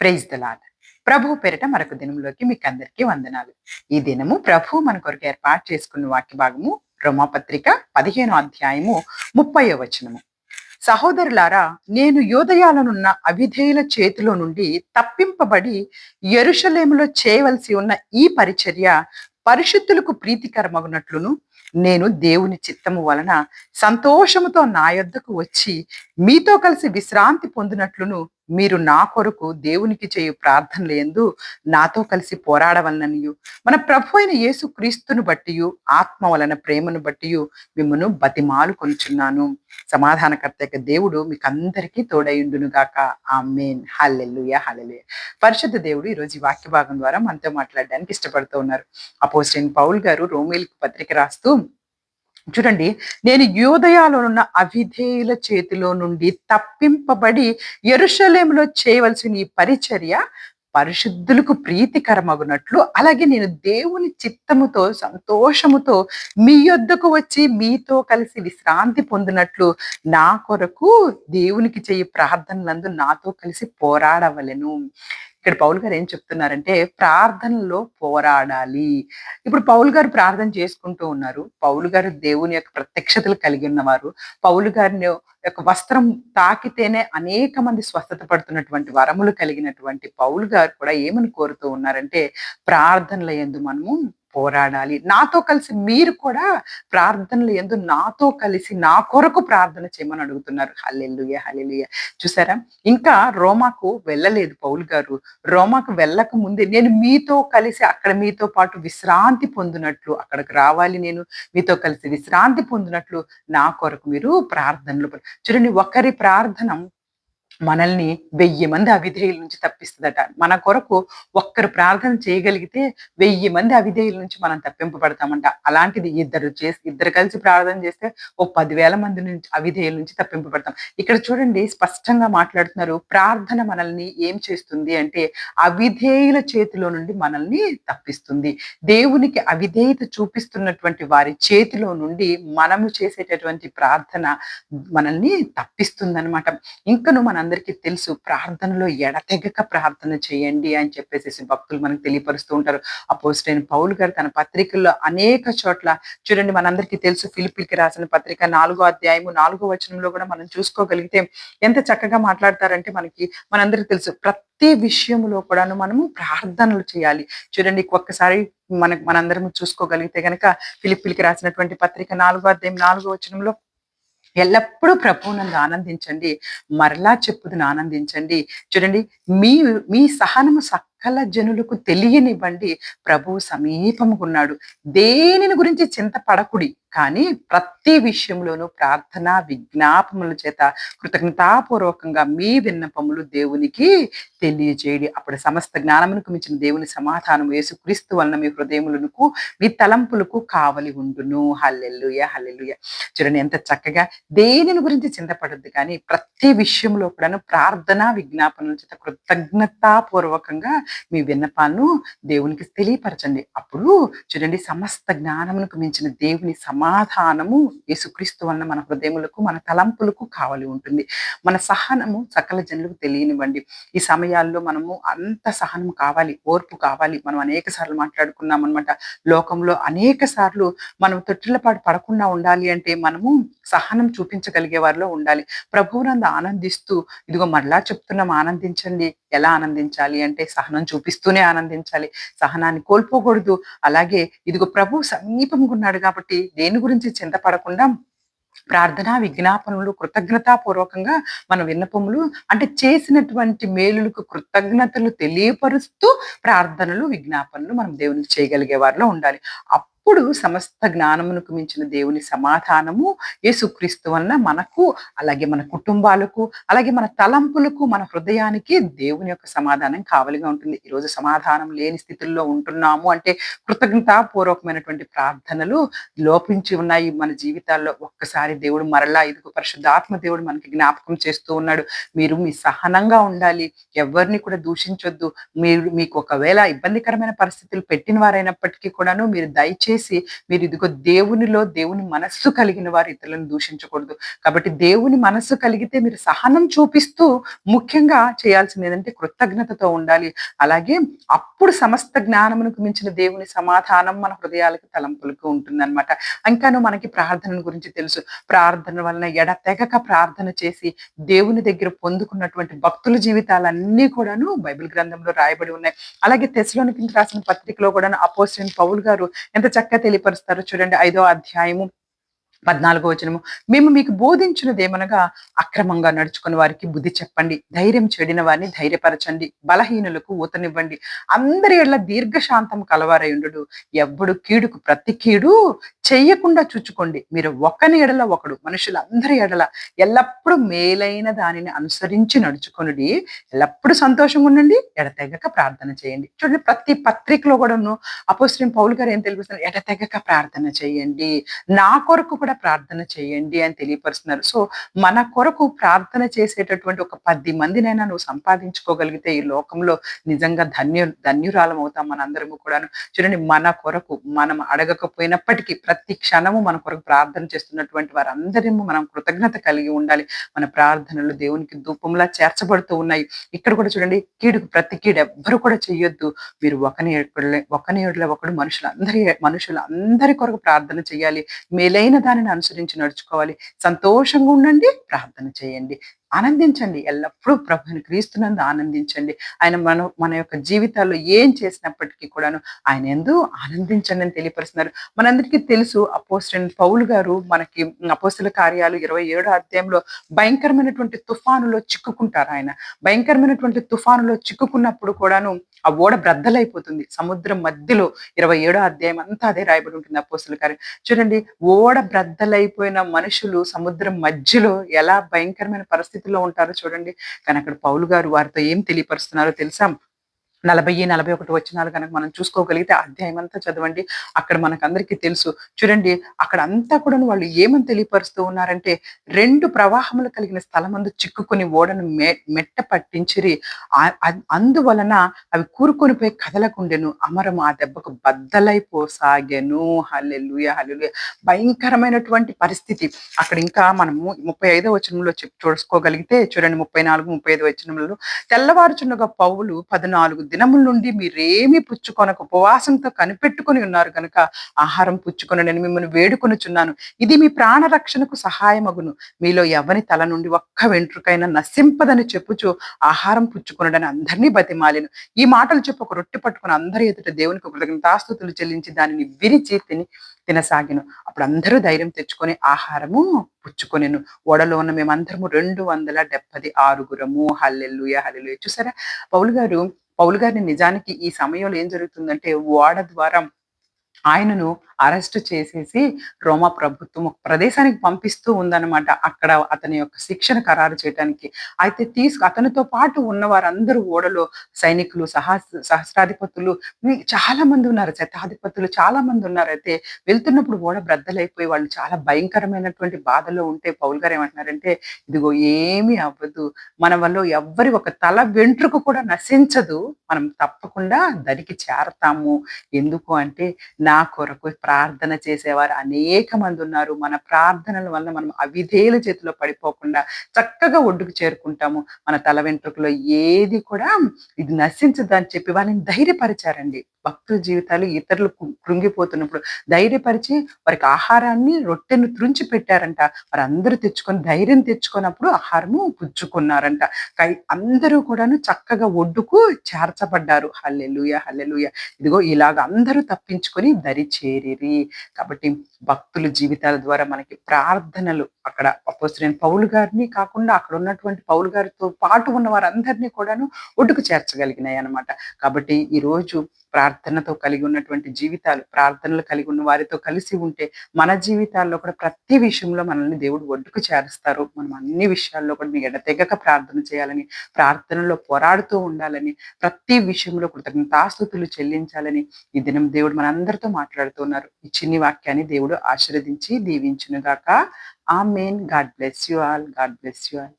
Praise the lord. ప్రభు పేరిట మరొక దినంలోకి మీకందరికీ వందనాలు. ఈ దినము ప్రభు మన కొరకు ఏర్పాటు చేసుకున్న వాక్య భాగము రోమాపత్రిక 15వ అధ్యాయము 30వ వచనము. సహోదరులారా, నేను యూదయాలనున్న అవిధేయుల చేతిలో నుండి తప్పింపబడి యెరూషలేములో చేయవలసి ఉన్న ఈ పరిచర్య పరిశుద్ధులకు ప్రీతికరమగునట్లును, నేను దేవుని చిత్తము వలన సంతోషముతో నా యొద్దకు వచ్చి మీతో కలిసి విశ్రాంతి పొందినట్లును, మీరు నా కొరకు దేవునికి చేయు ప్రార్థనల యందు నాతో కలిసి పోరాడవలననియు, మన ప్రభు అయిన యేసు క్రీస్తును బట్టియు ఆత్మ వలన ప్రేమను బట్టియు మిమ్మను బతిమాలు కొనుచున్నాను. సమాధానకర్త యొక్క దేవుడు మీకు అందరికీ తోడయుండును గాక. ఆమేన్. హల్లెలూయా, హల్లెలూయా. పరిశుద్ధ దేవుడు ఈరోజు ఈ వాక్య భాగం ద్వారా మనతో మాట్లాడడానికి ఇష్టపడుతూ ఉన్నారు. అపోస్తలుడైన పౌలు గారు రోమీయులకు పత్రిక రాస్తూ చూడండి, నేను యూదయాలో ఉన్న అవిధేయుల చేతిలో నుండి తప్పింపబడి యెరూషలేములో చేయవలసిన ఈ పరిచర్య పరిశుద్ధులకు ప్రీతికరమగునట్లు, అలాగే నేను దేవుని చిత్తముతో సంతోషముతో మీ యొద్దకు వచ్చి మీతో కలిసి విశ్రాంతి పొందినట్లు నా కొరకు దేవునికి చేయి ప్రార్థనలందు నాతో కలిసి పోరాడవలెను. ఇక్కడ పౌలు గారు ఏం చెప్తున్నారంటే ప్రార్థనలో పోరాడాలి. ఇప్పుడు పౌలు గారు ప్రార్థన చేసుకుంటూ ఉన్నారు. పౌలు గారు దేవుని యొక్క ప్రత్యక్షతలు కలిగి ఉన్నవారు. పౌలు గారిని యొక్క వస్త్రం తాకితేనే అనేక మంది స్వస్థత పడుతున్నటువంటి వరములు కలిగినటువంటి పౌలు గారు కూడా ఏమని కోరుతూ ఉన్నారంటే, ప్రార్థనల యందు మనము పోరాడాలి. నాతో కలిసి మీరు కూడా ప్రార్థనలు యందు నాతో కలిసి నా కొరకు ప్రార్థన చేయమని అడుగుతున్నారు. హల్లెలూయా, హల్లెలూయా. చూసారా, ఇంకా రోమాకు వెళ్ళలేదు పౌలు గారు. రోమాకు వెళ్ళక ముందే నేను మీతో కలిసి అక్కడ మీతో పాటు విశ్రాంతి పొందినట్లు, అక్కడికి రావాలి, నేను మీతో కలిసి విశ్రాంతి పొందినట్లు నా కొరకు మీరు ప్రార్థనలు చూడండి. ఒకరి ప్రార్థన మనల్ని 1000 మంది అవిధేయుల నుంచి తప్పిస్తుందట. మన కొరకు ఒక్కరు ప్రార్థన చేయగలిగితే 1000 మంది అవిధేయుల నుంచి మనం తప్పింపబడతామంట. అలాంటిది ఇద్దరు కలిసి ప్రార్థన చేస్తే ఓ 10,000 మంది నుంచి అవిధేయుల నుంచి తప్పింపబడతాం. ఇక్కడ చూడండి స్పష్టంగా మాట్లాడుతున్నారు. ప్రార్థన మనల్ని ఏం చేస్తుంది అంటే అవిధేయుల చేతిలో నుండి మనల్ని తప్పిస్తుంది. దేవునికి అవిధేయత చూపిస్తున్నటువంటి వారి చేతిలో నుండి మనము చేసేటటువంటి ప్రార్థన మనల్ని తప్పిస్తుందన్నమాట. ఇంకను మనందరికీ తెలుసు, ప్రార్థనలో ఎడతెగక ప్రార్థన చేయండి అని చెప్పేసి భక్తులు మనకు తెలియపరుస్తూ ఉంటారు. అపోస్తలుడైన పౌలు గారు తన పత్రికల్లో అనేక చోట్ల చూడండి, మనందరికీ తెలుసు ఫిలిప్పీకి రాసిన పత్రిక 4వ అధ్యాయము 4వ వచనంలో కూడా మనం చూసుకోగలిగితే ఎంత చక్కగా మాట్లాడతారంటే మనందరికీ తెలుసు ప్రతి విషయంలో కూడాను మనము ప్రార్థనలు చేయాలి. చూడండి, ఒక్కసారి మనందరం చూసుకోగలిగితే గనక ఫిలిప్పీకి రాసినటువంటి పత్రిక 4వ అధ్యాయం 4వ వచనంలో, ఎల్లప్పుడూ ప్రభువునందు ఆనందించండి, మరలా చెప్పుదును ఆనందించండి. చూడండి, మీ మీ సహనము సకల జనులకు తెలియనివ్వండి, ప్రభువు సమీపముకున్నాడు. దేనిని గురించి చింతపడకుడి, కానీ ప్రతి విషయంలోనూ ప్రార్థన విజ్ఞాపముల చేత కృతజ్ఞతాపూర్వకంగా మీ విన్నపములు దేవునికి తెలియజేయడి. అప్పుడు సమస్త జ్ఞానమునకు మించిన దేవుని సమాధానము యేసుక్రీస్తు వలన మీ హృదయములకు మీ తలంపులకు కావలి ఉండును. హల్లెలూయా, హల్లెలూయా. చూడండి ఎంత చక్కగా, దేనిని గురించి చింతపడద్దు కానీ ప్రతి విషయంలో కూడాను ప్రార్థన విజ్ఞాపనల చేత కృతజ్ఞతాపూర్వకంగా మీ విన్నపాలను దేవునికి తెలియపరచండి. అప్పుడు చూడండి, సమస్త జ్ఞానమునకు మించిన దేవుని సమాధానము యేసుక్రీస్తు వలన మన హృదయములకు మన తలంపులకు కావలి ఉంటుంది. మన సహనము సకల జనులకు తెలియనివ్వండి. ఈ సమయాల్లో మనము అంత సహనం కావాలి, ఓర్పు కావాలి. మనం అనేక సార్లు మాట్లాడుకున్నాం అనమాట. లోకంలో అనేక సార్లు మనం తొట్టిల్లపాటు పడకుండా ఉండాలి అంటే మనము సహనం చూపించగలిగే వారిలో ఉండాలి. ప్రభువునందు ఆనందిస్తూ, ఇదిగో మరలా చెప్తున్నాం ఆనందించండి. ఎలా ఆనందించాలి అంటే సహనం చూపిస్తూనే ఆనందించాలి, సహనాన్ని కోల్పోకూడదు. అలాగే ఇదిగో ప్రభు సమీపంగా ఉన్నాడు కాబట్టి దేని గురించి చింతపడకుండా ప్రార్థనా విజ్ఞాపనలు కృతజ్ఞతాపూర్వకంగా మన విన్నపములు అంటే చేసినటువంటి మేలులకు కృతజ్ఞతలు తెలియపరుస్తూ ప్రార్థనలు విజ్ఞాపనలు మనం దేవునికి చేయగలిగే వారిలో ఉండాలి. అప్పుడు సమస్త జ్ఞానమునకు మించిన దేవుని సమాధానము యేసుక్రీస్తు వలన మనకు, అలాగే మన కుటుంబాలకు, అలాగే మన తలంపులకు, మన హృదయానికి దేవుని యొక్క సమాధానం కావలిగా ఉంటుంది. ఈరోజు సమాధానం లేని స్థితుల్లో ఉంటున్నాము అంటే కృతజ్ఞతాపూర్వకమైనటువంటి ప్రార్థనలు లోపించి ఉన్నాయి మన జీవితాల్లో. ఒక్కసారి దేవుడు మరలా ఇదిగో పరిశుద్ధాత్మ దేవుడు మనకి జ్ఞాపకం చేస్తూ ఉన్నాడు. మీరు మీ సహనంగా ఉండాలి, ఎవరిని కూడా దూషించొద్దు. మీకు ఒకవేళ ఇబ్బందికరమైన పరిస్థితులు పెట్టిన వారైనప్పటికీ కూడాను మీరు దయచేసి దయచేసి మీరు ఇదిగో దేవుని మనస్సు కలిగిన వారు ఇతరులను దూషించకూడదు. కాబట్టి దేవుని మనస్సు కలిగితే మీరు సహనం చూపిస్తూ ముఖ్యంగా చేయాల్సింది ఏందంటే కృతజ్ఞతతో ఉండాలి. అలాగే అప్పుడు సమస్త జ్ఞానమునకు మించిన దేవుని సమాధానం మన హృదయాలకు, తలంపులకు ఉంటుందన్నమాట. ఇంకాను మనకి ప్రార్థన గురించి తెలుసు. ప్రార్థన వలన ఎడతెగక ప్రార్థన చేసి దేవుని దగ్గర పొందుకున్నటువంటి భక్తుల జీవితాలన్నీ కూడాను బైబిల్ గ్రంథంలో రాయబడి ఉన్నాయి. అలాగే తెస్సలోనికీయులకు రాసిన పత్రికలో కూడాను అపోస్తలుడైన పౌలు గారు ఎంత చక్కగా తెలియపరుస్తారో చూడండి. 5వ అధ్యాయము 14వ వచనము. మేము మీకు బోధించినదేమనగా అక్రమంగా నడుచుకుని వారికి బుద్ధి చెప్పండి. ధైర్యం చెడిన వారిని ధైర్యపరచండి. బలహీనులకు ఊతనివ్వండి. అందరి ఎడల దీర్ఘశాంతం కలవారయుండుడు. ఎవ్వడు కీడుకు ప్రతి కీడు చెయ్యకుండా చూచుకోండి. మీరు ఒకని ఎడల ఒకడు మనుషులందరి ఎడల ఎల్లప్పుడూ మేలైన దానిని అనుసరించి నడుచుకొనుడి. ఎల్లప్పుడూ సంతోషంగా ఉండండి. ఎడతెగక ప్రార్థన చేయండి. చూడండి, ప్రతి పత్రికలో కూడాను అపోస్తలుడైన పౌలు గారు ఏం తెలియజేస్తున్నారు? ఎడతెగక ప్రార్థన చేయండి. నా కొరకు కూడా ప్రార్థన చేయండి అని తెలియపరుస్తున్నారు. సో, మన కొరకు ప్రార్థన చేసేటటువంటి ఒక 10 మందినైనా నువ్వు సంపాదించుకోగలిగితే ఈ లోకంలో నిజంగా ధన్యురాలం అవుతాం మనందరము కూడాను. చూడండి, మన కొరకు మనం అడగకపోయినప్పటికీ ప్రతి క్షణము మన కొరకు ప్రార్థన చేస్తున్నటువంటి వారందరము మనం కృతజ్ఞత కలిగి ఉండాలి. మన ప్రార్థనలు దేవునికి ధూపంలా చేర్చబడుతూ ఉన్నాయి. ఇక్కడ కూడా చూడండి, కీడుకు ప్రతి కీడు ఎవ్వరు కూడా చెయ్యొద్దు. మీరు ఒకని ఎడల ఒకడు మనుషులందరి కొరకు ప్రార్థన చేయాలి. మేలైన దానిని అనుసరించి నడుచుకోవాలి. సంతోషంగా ఉండండి. ప్రార్థన చేయండి. ఆనందించండి. ఎల్లప్పుడూ ప్రభువుని క్రీస్తునందు ఆనందించండి. ఆయన మన యొక్క జీవితాల్లో ఏం చేసినప్పటికీ కూడాను ఆయన యందు ఆనందించండి అని తెలియపరుస్తున్నారు. మనందరికీ తెలుసు అపోస్తలుడైన పౌలు గారు మనకి అపోస్తల కార్యాలు 27వ అధ్యాయంలో భయంకరమైనటువంటి తుఫానులో చిక్కుకుంటారు ఆయన. భయంకరమైనటువంటి తుఫానులో చిక్కుకున్నప్పుడు కూడాను ఆ ఓడ బ్రద్దలైపోతుంది. సముద్రం మధ్యలో 27వ అధ్యాయం అంతా అదే రాయబడి ఉంటుంది అపోస్తల కార్యం. చూడండి, ఓడ బ్రద్దలైపోయిన మనుషులు సముద్రం మధ్యలో ఎలా భయంకరమైన పరిస్థితుల్లో ఉంటారో చూడండి. కానీ అక్కడ పౌలు గారు వారితో ఏం తెలియపరుస్తున్నారో తెలుసా? 40, 41 వచనాలు గనక మనం చూసుకోగలిగితే ఆ అధ్యాయం అంతా చదవండి. అక్కడ మనకందరికీ తెలుసు. చూడండి, అక్కడ అంతా కూడాను వాళ్ళు ఏమని తెలియపరుస్తూ ఉన్నారంటే, 2 ప్రవాహములు కలిగిన స్థలమందు చిక్కుకొని ఓడను మెట్ట పట్టించిరి. అందువలన అవి కూరుకొని పోయి కదలకుండెను. అమరము ఆ దెబ్బకు బద్దలైపోసాగెను. హల్లెలూయా! హల్లెలూయా! భయంకరమైనటువంటి పరిస్థితి. అక్కడ ఇంకా మనము 35వ వచనంలో చూసుకోగలిగితే చూడండి, 34, 35 వచనములలో తెల్లవారుచున్నగా పౌలు 14 దినముల నుండి మీరేమీ పుచ్చుకొనక ఉపవాసంతో కనిపెట్టుకొని ఉన్నారు గనుక ఆహారం పుచ్చుకొనడని మిమ్మల్ని వేడుకొనుచున్నాను. ఇది మీ ప్రాణ రక్షణకు సహాయమగును. మీలో ఎవని తల నుండి ఒక్క వెంట్రుకైనా నశింపదని చెప్పుచు ఆహారం పుచ్చుకొనడని అందరినీ బతిమాలెను. ఈ మాటలు చెప్పి ఒక రొట్టె పట్టుకుని అందరి ఎదుట దేవునికి కృతజ్ఞతాస్తుతులు చెల్లించి దానిని విరిచి తినసాగెను. అప్పుడు అందరూ ధైర్యం తెచ్చుకొని ఆహారము పుచ్చుకొనెను. ఓడలో ఉన్న మేమందరము 276 హల్లెలూయా! హల్లెలూయా! చూసారా, పౌలు గారిని నిజానికి ఈ సమయంలో ఏం జరుగుతుందంటే ఓడ ద్వారా ఆయనను అరెస్ట్ చేసేసి రోమా ప్రభుత్వం ఒక ప్రదేశానికి పంపిస్తూ ఉందన్నమాట. అక్కడ అతని యొక్క శిక్షణ ఖరారు చేయటానికి. అయితే అతనితో పాటు ఉన్న వారందరూ ఓడలో సైనికులు, సహస్రాధిపతులు చాలా మంది ఉన్నారు. శతాధిపతులు చాలా మంది ఉన్నారు. అయితే వెళ్తున్నప్పుడు ఓడ బ్రద్దలైపోయి వాళ్ళు చాలా భయంకరమైనటువంటి బాధలో ఉంటే పౌలు గారు ఏమంటున్నారంటే, ఇదిగో ఏమీ అవ్వదు. మన వల్ల ఎవ్వరి ఒక తల వెంట్రుక కూడా నశించదు. మనం తప్పకుండా దరికి చేరతాము. ఎందుకు అంటే నా కొరకు ప్రార్థన చేసేవారు అనేక మంది ఉన్నారు. మన ప్రార్థనల వల్ల మనం అవిధేయుల చేతిలో పడిపోకుండా చక్కగా ఒడ్డుకు చేరుకుంటాము. మన తల వెంట్రుకలో ఏది కూడా ఇది నశించదని చెప్పి వాళ్ళని ధైర్యపరిచారండి. భక్తుల జీవితాలు ఇతరులు కృంగిపోతున్నప్పుడు ధైర్యపరిచి వారికి ఆహారాన్ని, రొట్టెను త్రుంచి పెట్టారంట. వారందరూ ధైర్యం తెచ్చుకున్నప్పుడు ఆహారము పుచ్చుకున్నారంట. అందరూ కూడాను చక్కగా ఒడ్డుకు చేర్చబడ్డారు. హల్లెలూయా! హల్లెలూయా! ఇదిగో ఇలాగ అందరూ తప్పించుకొని దరి చేరిరి. కాబట్టి భక్తుల జీవితాల ద్వారా మనకి ప్రార్థనలు అక్కడ అపోస్తలుడైన పౌలు గారిని కాకుండా అక్కడ ఉన్నటువంటి పౌలు గారితో పాటు ఉన్న వారందరినీ కూడాను ఒడ్డుకు చేర్చగలిగినాయి అన్నమాట. కాబట్టి ఈరోజు ప్రార్థనతో కలిగి ఉన్నటువంటి జీవితాలు, ప్రార్థనలు కలిగి ఉన్న వారితో కలిసి ఉంటే మన జీవితాల్లో కూడా ప్రతి విషయంలో మనల్ని దేవుడు ఒడ్డుకు చేరుస్తారు. మనం అన్ని విషయాల్లో కూడా ఎడతెగక ప్రార్థన చేయాలని, ప్రార్థనలో పోరాడుతూ ఉండాలని, ప్రతి విషయంలో కృతజ్ఞతాస్తుతులు చెల్లించాలని ఈ దినం దేవుడు మనందరితో మాట్లాడుతున్నారు. ఈ చిన్ని వాక్యాన్ని దేవుడు ఆశీర్వదించి దీవించును గాక. ఆమేన్. God bless you all. God bless you all.